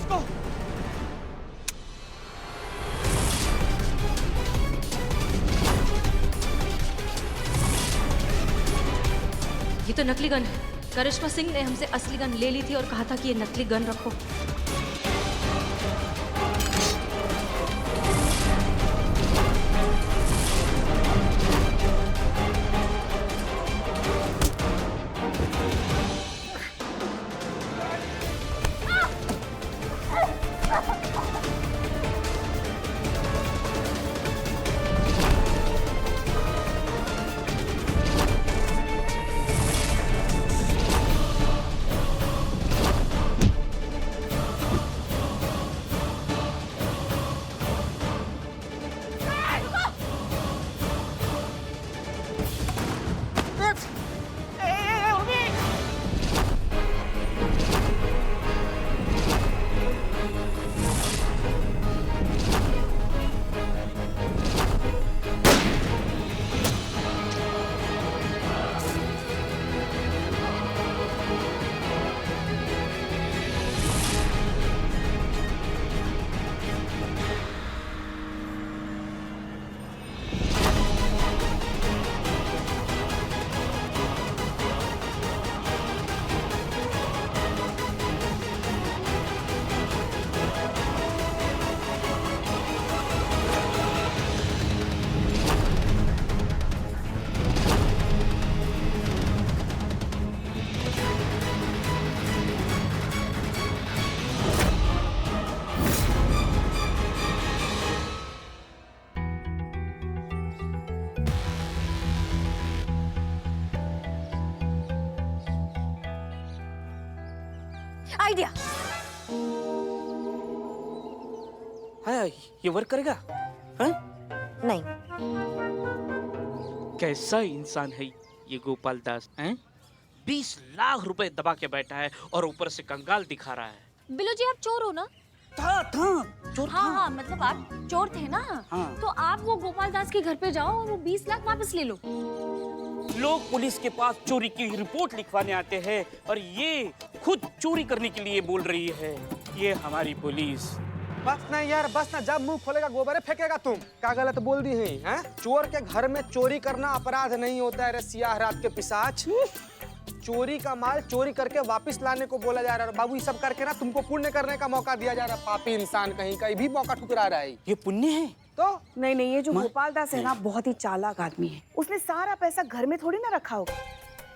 इसको। ये तो नकली गन है। करिश्मा सिंह ने हमसे असली गन ले ली थी और कहा था कि ये नकली गन रखो। आइडिया। हाँ, ये वर्क करेगा? हाँ? नहीं। कैसा इंसान है ये गोपाल दास? हैं? 20 लाख रुपए दबा के बैठा है और ऊपर से कंगाल दिखा रहा है। बिलू जी, आप चोर हो ना? था चोर था। हाँ, मतलब आप चोर थे ना? हाँ। तो आप वो गोपाल दास के घर पे जाओ और वो 20 लाख वापस ले लो। लोग पुलिस के पास चोरी की रिपोर्ट लिखवाने आते हैं और ये खुद चोरी करने के लिए बोल रही है। ये हमारी पुलिस। बस ना यार, बस ना। जब मुंह खोलेगा गोबरे फेंकेगा तुम। क्या गलत बोल दी है? हैं? चोर के घर में चोरी करना अपराध नहीं होता है रे सियाह रात के पिशाच। चोरी का माल चोरी करके वापस लाने को बोला जा रहा है। बाबू, ये सब करके ना तुमको पुण्य करने का मौका दिया जा रहा है। पापी इंसान कहीं कहीं भी मौका ठुकरा रहा है। ये पुण्य है तो नहीं नहीं, ये जो गोपाल दास है ना, बहुत ही चालाक आदमी है। उसने सारा पैसा घर में थोड़ी ना रखा होगा,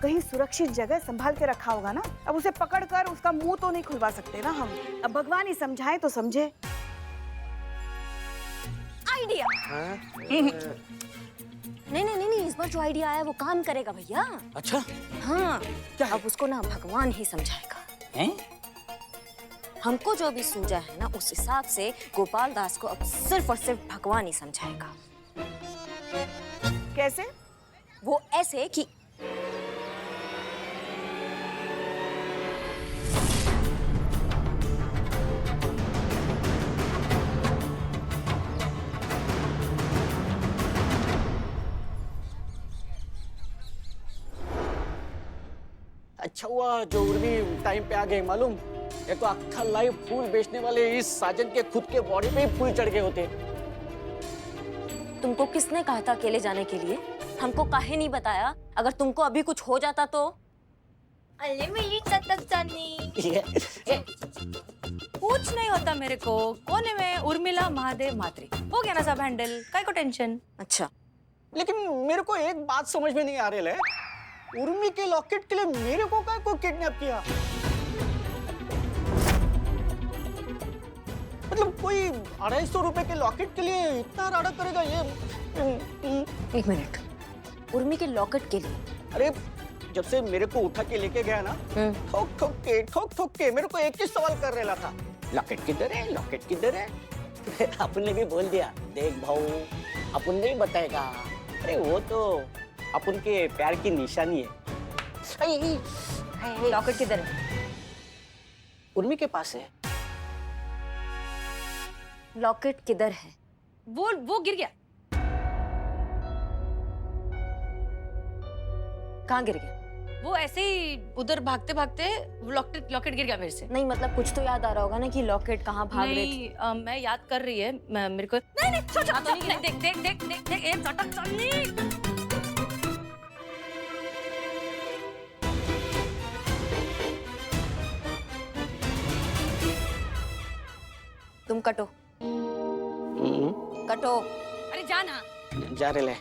कहीं सुरक्षित जगह संभाल के रखा होगा ना। अब उसे पकड़ कर उसका मुंह तो नहीं खुलवा सकते ना हम। अब भगवान ही समझाए तो समझे। आइडिया। नहीं नहीं नहीं नहीं, इस बार जो आइडिया आया वो काम करेगा भैया। अच्छा, हाँ, क्या? अब उसको ना भगवान ही समझाएगा। हैं? हमको जो भी सूझा है ना, उस हिसाब से गोपाल दास को अब सिर्फ और सिर्फ भगवान ही समझाएगा। कैसे? वो ऐसे कि अच्छा हुआ जो उर्मी टाइम पे आ गए। मालूम, ये तो अक्खा लाइव फूल बेचने वाले इस साजन के खुद के बॉडी पे ही फूल चढ़ गए होते। तुमको किसने कहा था अकेले जाने के लिए? हमको काहे नहीं बताया? अगर तुमको अभी कुछ हो जाता तो? अरे मेरी चटकचानी। कुछ नहीं होता मेरे को। कौन है मैं? उर्मिला महादेव मात्री। हो गया ना सब हैंडल, काय को टेंशन। अच्छा, लेकिन मेरे को एक बात समझ में नहीं आ रही है, उर्मी के लॉकेट के लिए मेरे को क्या को किडनैप किया? मतलब कोई 250 रुपए के लॉकेट के लिए इतना राडा करेगा ये? एक मिनट। उर्मी के लॉकेट के लिए? अरे जब से मेरे को उठा के लेके गया ना, ठोक ठोक के मेरे को एक ही सवाल कर रहा था, लॉकेट किधर है, लॉकेट किधर है? अपन ने भी बोल दिया, देख भाऊ, अपन नहीं बताएगा। अरे वो तो अपन के प्यार की निशानी है। लॉकेट किधर है? उर्मी के पास है। लॉकेट किधर है? वो गिर गया। कहाँ गिर गया? वो ऐसे ही उधर भागते भागते लॉकेट लॉकेट गिर गया मेरे से। नहीं मतलब कुछ तो याद आ रहा होगा ना कि लॉकेट कहाँ भाग रहे थे। नहीं मैं याद कर रही है मेरे को। नहीं नहीं चल चल चल, देख देख देख देख देख एक चटक चलनी। तुम कटो कटो। अरे जाना। जा रहे ले।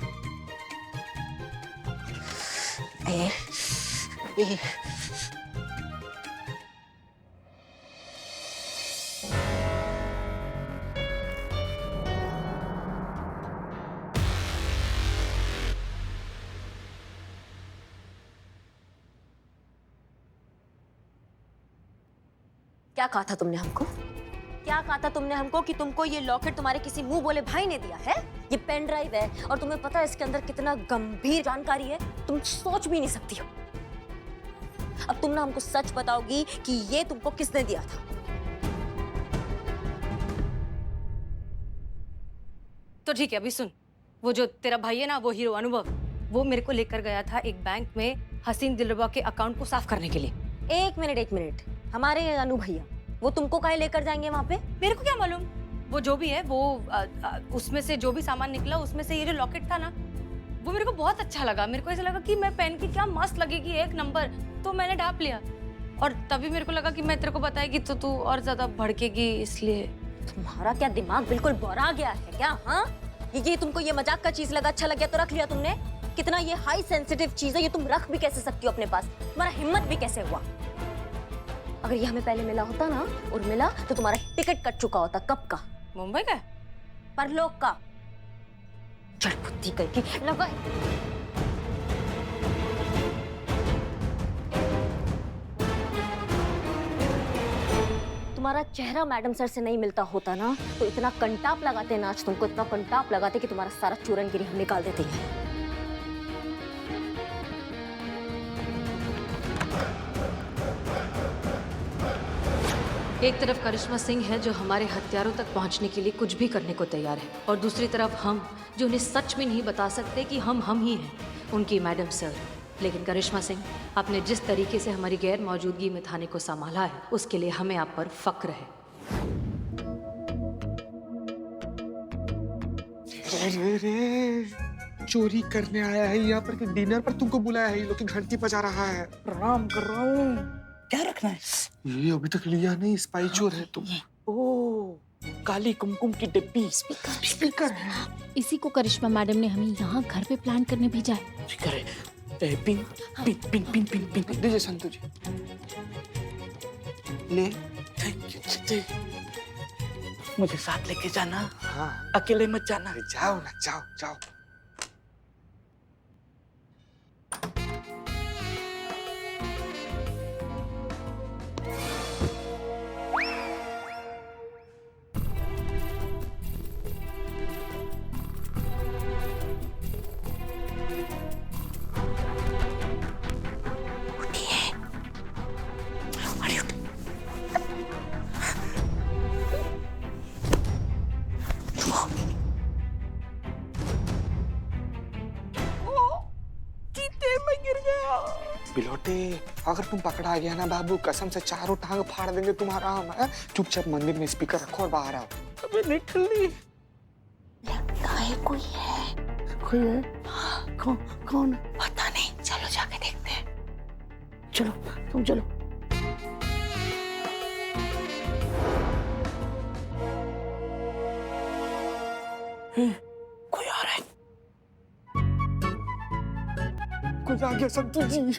क्या कहा था तुमने हमको? क्या कहा था तुमने हमको कि तुमको ये लॉकेट तुम्हारे किसी मुंह बोले भाई ने दिया है? ये पेन ड्राइव है और तुम्हें पता है इसके अंदर कितना गंभीर जानकारी है, तुम सोच भी नहीं सकती हो। अब तुम ना हमको सच बताओगी कि ये तुमको किसने दिया था? तो ठीक है अभी सुन, वो जो तेरा भाई है ना, वो हीरो अनुभव, वो मेरे को लेकर गया था एक बैंक में हसीन दिलरुबा के अकाउंट को साफ करने के लिए। एक मिनट, हमारे अनु भैया वो तुमको काहे लेकर जाएंगे वहाँ पे? मेरे को क्या मालूम, वो जो भी है वो उसमें से जो भी सामान निकला उसमें से ये जो लॉकेट था ना, वो मेरे को बहुत अच्छा लगा। मेरे को ऐसा लगा कि मैं पहन के क्या मस्त लगेगी, एक नंबर। तो मैंने ढाप लिया और तभी मेरे को लगा कि मैं तेरे को बताएगी तो तू और ज्यादा भड़केगी, इसलिए। तुम्हारा क्या दिमाग बिल्कुल बौरा गया है क्या? हाँ, ये तुमको ये मजाक का चीज लगा, अच्छा लग गया तो रख लिया तुमने। कितना ये हाई सेंसिटिव चीज है, ये तुम रख भी कैसे सकती हो अपने पास? तुम्हारा हिम्मत भी कैसे हुआ? अगर ये हमें पहले मिला होता ना, और मिला तो तुम्हारा टिकट कट चुका होता। कब का? मुंबई का? परलोक का। चल बुद्धि करके लगा। तुम्हारा चेहरा मैडम सर से नहीं मिलता होता ना, तो इतना कंटाप लगाते ना, आज तुमको इतना कंटाप लगाते कि तुम्हारा सारा चूरनगिरी हम निकाल देते हैं। एक तरफ करिश्मा सिंह है जो हमारे हथियारों तक पहुंचने के लिए कुछ भी करने को तैयार है, और दूसरी तरफ हम जो उन्हें सच में नहीं बता सकते कि हम ही हैं, उनकी मैडम सर। लेकिन करिश्मा सिंह, आपने जिस तरीके से हमारी गैर मौजूदगी में थाने को संभाला है, उसके लिए हमें आप पर फक्र है। रे, चोरी करने आया है यहाँ पर कि डिनर पर तुमको बुलाया है? ये लोग की घंटी बजा रहा है। प्रणाम कर रहा हूँ। क्या रखना है? ये अभी तक लिया नहीं, स्पाई चोर है तुम। ओह, काली कुमकुम की डिब्बी। स्पीकर है। इसी को करिश्मा मैडम ने हमें यहाँ घर पे प्लान करने भेजा है। फिकर है। Pin pin pin pin pin pin. दीजिए संतु जी। ले। थैंक यू चिट्टी। मुझे साथ लेके जाना, हाँ। अकेले मत जाना। अरे जाओ ना, जाओ जाओ। बिलोटे, अगर तुम पकड़ा गया ना बाबू, कसम से चारों टांग फाड़ देंगे तुम्हारा हम। चुपचाप मंदिर में स्पीकर रखो और बाहर आओ। अबे निकली। लगता है कोई है। कोई है? कौन? पता नहीं, चलो जाके देखते हैं। चलो, तुम चलो। कोई आ रहा है। कोई आ गया संतु जी।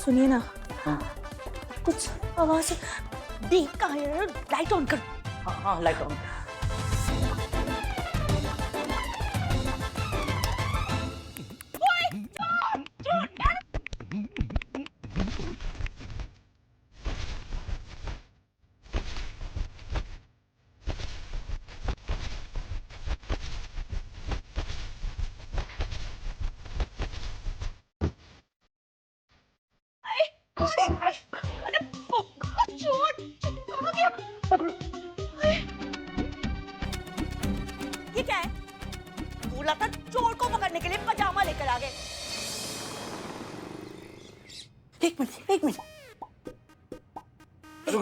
सुनिए ना, कुछ आवाज देख का है। लाइट ऑन कर। हाँ, लाइट ऑन। ये क्या है? बुलाकर चोर को पकड़ने के लिए पजामा लेकर आ गए। एक मिनट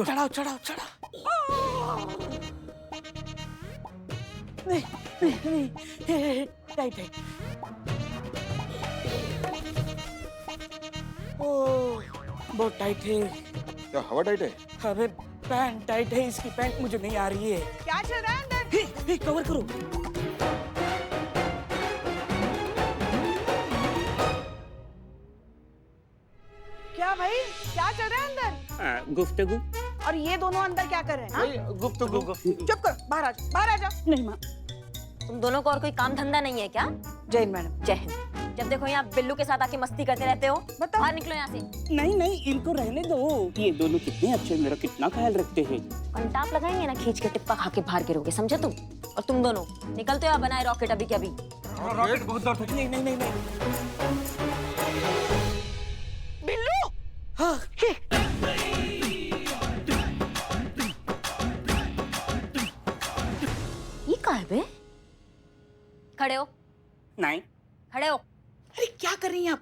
चढ़ाओ चढ़ाओ चढ़ाओ। नहीं टाइट है। ओह बहुत टाइट है। क्या हवा टाइट है? अबे पैंट टाइट है, इसकी पैंट मुझे नहीं आ रही है। क्या चल रहा है अंदर? कवर करो। क्या भाई, क्या चल रहा है अंदर? गुफ्तगू। और ये दोनों अंदर क्या कर रहे हैं? हाँ? गुफ्तगू। चुप करो, बाहर आ जाओ, बाहर आ जाओ। नहीं माँ। तुम दोनों को और कोई काम धंधा नहीं है क्या? जय हिंद मैडम। जय हिंद। जब देखो यहाँ बिल्लू के साथ आके मस्ती करते रहते हो। बताओ। बाहर निकलो यहाँ से। नहीं इनको रहने दो। ये दोनों कितने अच्छे, मेरा कितना ख्याल रखते हैं। कंटाप लगाएंगे ना, खींच के टिप्पा खा के बाहर गिरोगे, समझे तुम? और तुम दोनों निकलते हो या बनाए रॉकेट अभी के अभी? रॉकेट बहुत दर्द है। नहीं। बिल्लू। हाँ। ये कहाँ है बे? खड़े हो। नहीं। खड़े हो। अरे क्या कर रही हैं आप?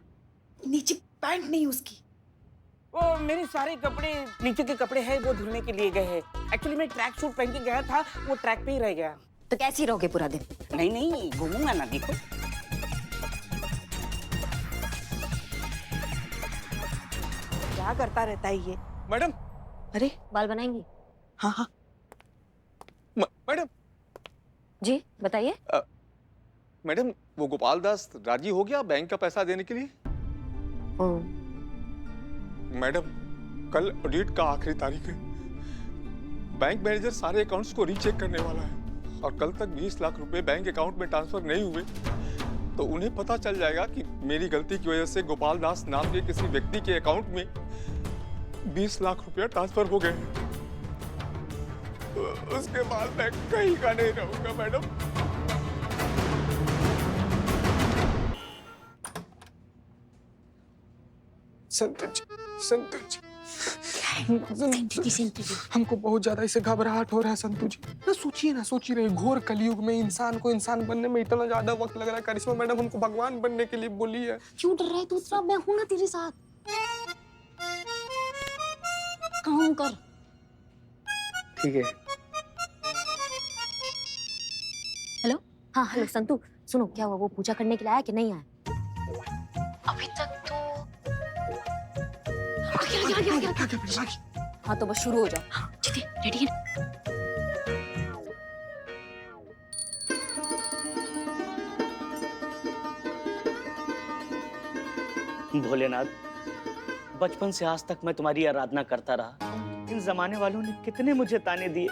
नीचे पैंट नहीं उसकी। वो मेरे सारे कपड़े, नीचे के कपड़े हैं, वो धुलने के लिए गए हैं। एक्चुअली मैं ट्रैक सूट पहन के गया था, वो ट्रैक पे ही रह गया। तो कैसे रहोगे पूरा दिन? नहीं घूमूंगा ना, देखो। क्या करता रहता है ये? मैडम। अरे बाल बनाएंगी? हाँ। मैडम। जी बताइए। मैडम, वो गोपाल दास राजी हो गया बैंक का पैसा देने के लिए? ओ, मैडम, कल ऑडिट का आखिरी तारीख है। बैंक मैनेजर सारे अकाउंट्स को रीचेक करने वाला है और कल तक 20 लाख रुपए बैंक अकाउंट में ट्रांसफर नहीं हुए तो उन्हें पता चल जाएगा कि मेरी गलती की वजह से गोपाल दास नाम के किसी व्यक्ति के अकाउंट में 20 लाख रुपया ट्रांसफर हो गए। उसके बाद मैं कहीं का नहीं रहूंगा मैडम। संतु जी, हमको बहुत ज्यादा इसे घबराहट हो रहा है संतु जी। ना सोचिए रहे, घोर कलयुग में इंसान को इंसान बनने में इतना ज्यादा वक्त लग रहा है। करिश्मा मैडम हमको भगवान बनने के लिए बोली है। क्यों डर रहा है दूसरा? मैं हूं ना तेरे साथ। काम कर। ठीक है। हेलो। हाँ हेलो संतु, सुनो क्या हुआ? वो पूजा करने के लिए आया कि नहीं आया? अभी तक तो हाँ तो बस शुरू हो जाओ। ठीक है, रेडी है? भोलेनाथ, बचपन से आज तक मैं तुम्हारी आराधना करता रहा। इन जमाने वालों ने कितने मुझे ताने दिए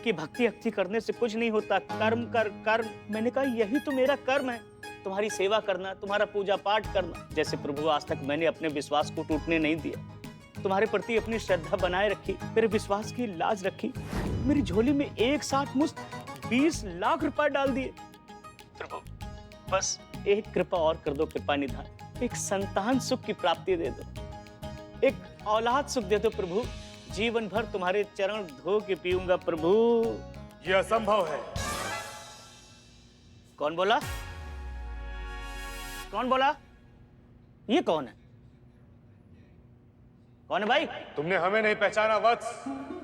कि भक्ति अक्ति करने से कुछ नहीं होता, कर्म कर कर्म। मैंने कहा यही तो मेरा कर्म है, तुम्हारी सेवा करना, तुम्हारा पूजा पाठ करना। जैसे प्रभु, आज तक मैंने अपने विश्वास को टूटने नहीं दिया, तुम्हारे प्रति अपनी श्रद्धा बनाए रखी, मेरे विश्वास की लाज रखी। मेरी झोली में एक साथ मुश्त 20 लाख रुपए डाल दिए। प्रभु बस एक कृपा और कर दो, कृपा निधान। एक संतान सुख की प्राप्ति दे दो, एक औलाद सुख दे दो प्रभु। जीवन भर तुम्हारे चरण धो के पीऊंगा प्रभु। ये असंभव है। कौन बोला? कौन बोला? ये कौन है? कौन है भाई? तुमने हमें नहीं पहचाना वत्स?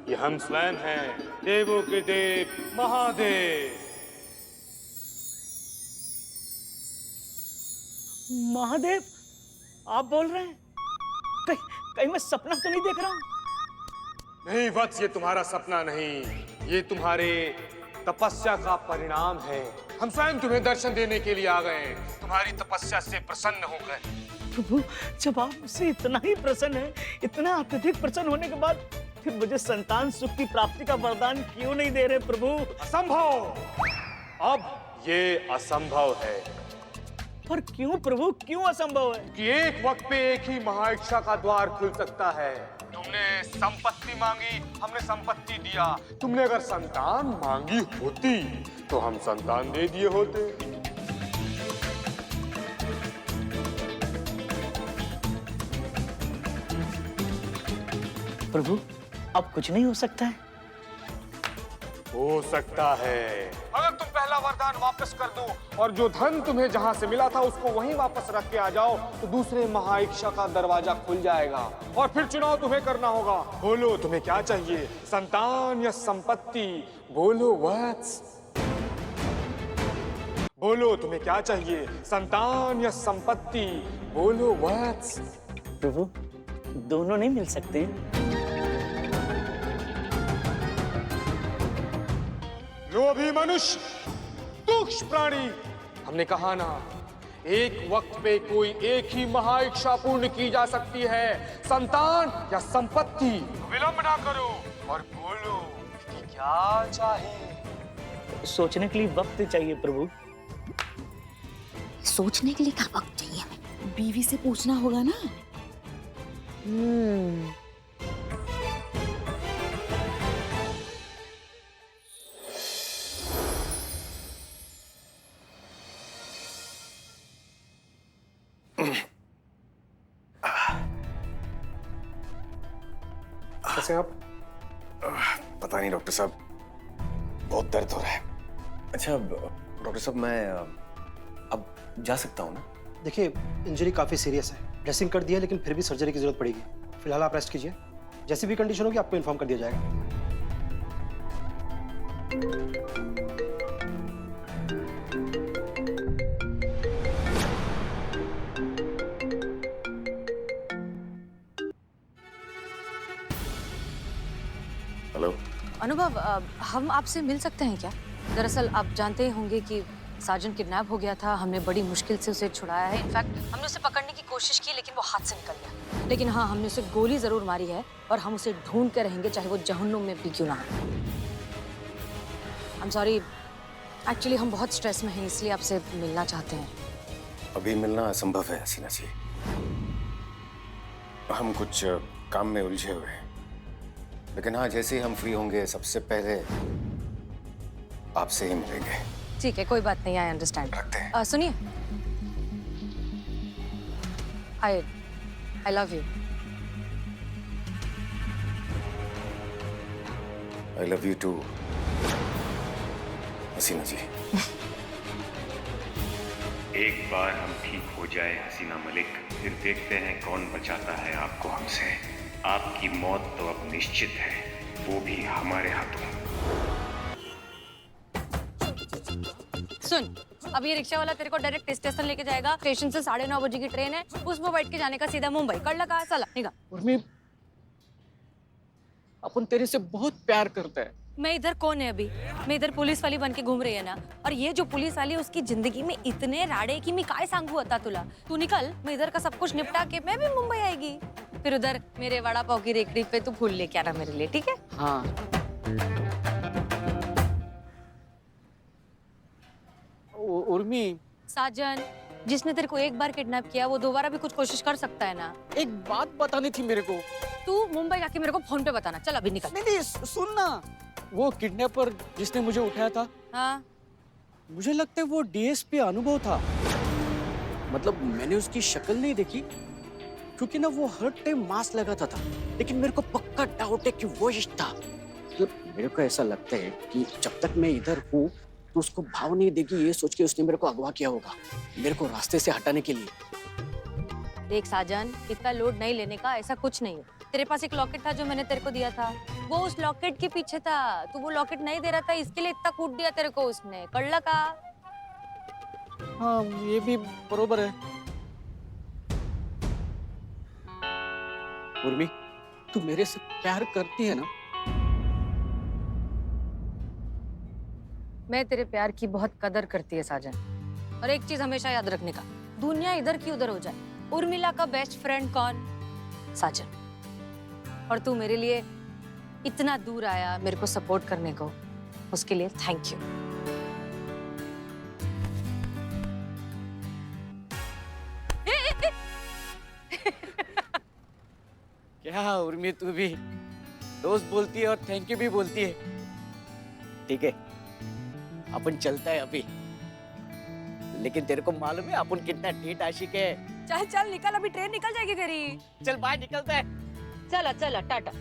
ये हम स्वयं हैं, देवों के देव महादेव। महादेव, आप बोल रहे हैं? कहीं मैं सपना तो नहीं देख रहा हूं? नहीं वत्स, ये तुम्हारा सपना नहीं, ये तुम्हारे तपस्या का परिणाम है। हम स्वयं तुम्हें दर्शन देने के लिए आ गए हैं, तुम्हारी तपस्या से प्रसन्न होकर। प्रभु, जब आप मुझसे इतना ही प्रसन्न हैं, इतना अत्यधिक प्रसन्न होने के बाद फिर मुझे संतान सुख की प्राप्ति का वरदान क्यों नहीं दे रहे प्रभु? असंभव। अब ये असंभव है। पर क्यों प्रभु, क्यों असंभव है? कि एक वक्त पे एक ही महाइच्छा का द्वार खुल सकता है। तुमने संपत्ति मांगी, हमने संपत्ति दिया। तुमने अगर संतान मांगी होती तो हम संतान दे दिए होते। प्रभु, अब कुछ नहीं हो सकता है? हो सकता है। अगर तुम पहला वाला वरदान वापस कर दूं और जो धन तुम्हें जहां से मिला था उसको वहीं वापस रख के आ जाओ तो दूसरे महाइच्छा का दरवाजा खुल जाएगा और फिर चुनाव तुम्हें करना होगा। बोलो तुम्हें क्या चाहिए, संतान या संपत्ति? बोलो वत्स, बोलो तुम्हें क्या चाहिए, संतान या संपत्ति? बोलो वत्स। प्रभु, दोनों नहीं मिल सकते? लोभी मनुष्य, तुच्छ प्राणी, हमने कहा ना, एक वक्त पे कोई एक ही महाइच्छा पूर्ण की जा सकती है, संतान या संपत्ति। विलंब ना करो और बोलो कि क्या चाहिए। सोचने के लिए वक्त चाहिए प्रभु। सोचने के लिए क्या वक्त चाहिए हमें? बीवी से पूछना होगा ना। कैसे आप? पता नहीं डॉक्टर साहब, बहुत दर्द हो रहा है। अच्छा डॉक्टर साहब, मैं अब जा सकता हूँ ना? देखिए, इंजरी काफ़ी सीरियस है, ड्रेसिंग कर दिया लेकिन फिर भी सर्जरी की जरूरत पड़ेगी। फिलहाल आप रेस्ट कीजिए, जैसी भी कंडीशन होगी आपको इन्फॉर्म कर दिया जाएगा। हेलो अनुभव, हम आपसे मिल सकते हैं क्या? दरअसल आप जानते ही होंगे कि साजन किडनैप हो गया था। हमने बड़ी मुश्किल से उसे छुड़ाया है। इनफैक्ट हमने उसे पकड़ने की कोशिश की लेकिन वो हाथ से निकल गया। लेकिन हाँ, हमने उसे गोली जरूर मारी है और हम उसे ढूंढ कर रहेंगे, चाहे वो जहन्नुम में भी क्यों ना हो। आई एम सॉरी, एक्चुअली हम बहुत स्ट्रेस में हैं, इसलिए आपसे मिलना चाहते हैं। अभी मिलना असंभव है हसीना जी, हम कुछ काम में उलझे हुए हैं। लेकिन हाँ, जैसे ही हम फ्री होंगे सबसे पहले आपसे ही मिलेंगे। ठीक है, कोई बात नहीं, आई अंडरस्टैंड। रखते हैं। सुनिए, I love you. I love you too Hasina ji. एक बार हम ठीक हो जाए हसीना मलिक, फिर देखते हैं कौन बचाता है आपको हमसे। आपकी मौत तो अब निश्चित है, वो भी हमारे हाथों। सुन, अब ये रिक्शा वाला तेरे को डायरेक्ट स्टेशन लेके जाएगा। स्टेशन से 9:30 बजे की ट्रेन है, उसमें बैठ के जाने का सीधा मुंबई। कर लगा साला, निकाल। उर्मी, अपन तेरे से बहुत प्यार करता है। मैं इधर कौन है अभी? मैं इधर पुलिस वाली बन के घूम रही है ना। और ये जो पुलिस वाली है उसकी जिंदगी में इतने राड़े की मैं काय सांगू होता तुला। तू निकल, मैं इधर का सब कुछ निपटा के मैं भी मुंबई आएगी। फिर उधर मेरे वड़ा पाव की रेकड़ी पे तू फूल लेके आना मेरे लिए, ठीक है? हाँ। उर्मी, साजन, जिसने तेरे को एक बार किडनैप किया वो दोबारा भी कुछ कोशिश कर सकता है ना। एक बात बतानी थी मेरे को। तू मुंबई आके मेरे को फोन पे बताना। चल अभी निकल। नहीं, सुन ना, वो किडनैपर जिसने मुझे उठाया था, हाँ, मुझे लगता है वो डीएसपी अनुभव था। मतलब मैंने उसकी शक्ल नहीं देखी क्योंकि ना वो हर टाइम मास्क लगाता था, लेकिन मेरे को पक्का डाउट है कि वो ही था। मतलब मेरे को ऐसा लगता है कि जब तक मैं इधर हूँ तो उसको भाव नहीं देगी, ये सोच के उसने मेरे को अगवा किया होगा, मेरे को रास्ते से हटाने के लिए। देख साजन, इतना लोड नहीं लेने का, ऐसा कुछ नहीं है। तेरे पास एक लॉकेट था जो मैंने तेरे को दिया था, वो उस लॉकेट के पीछे था। तू वो लॉकेट नहीं दे रहा था, इसके लिए इतना कूट दिया तेरे को उसने। कड़ला का। हाँ, ये भी बरोबर है। उर्मी, तू मेरे से प्यार करती है ना? मैं तेरे प्यार की बहुत कदर करती है साजन। और एक चीज हमेशा याद रखने का, दुनिया इधर की उधर हो जाए, उर्मिला का बेस्ट फ्रेंड कौन? साजन। और तू मेरे लिए इतना दूर आया मेरे को सपोर्ट करने को, उसके लिए थैंक यू। क्या उर्मी, तू भी दोस्त बोलती है और थैंक यू भी बोलती है। ठीक है, अपन चलता है अभी, लेकिन तेरे को मालूम है अपन कितना ढीठ आशिक है। चल चल निकल, अभी ट्रेन निकल जाएगी तेरी। चल बाहर निकलता है। चला चला, टाटा।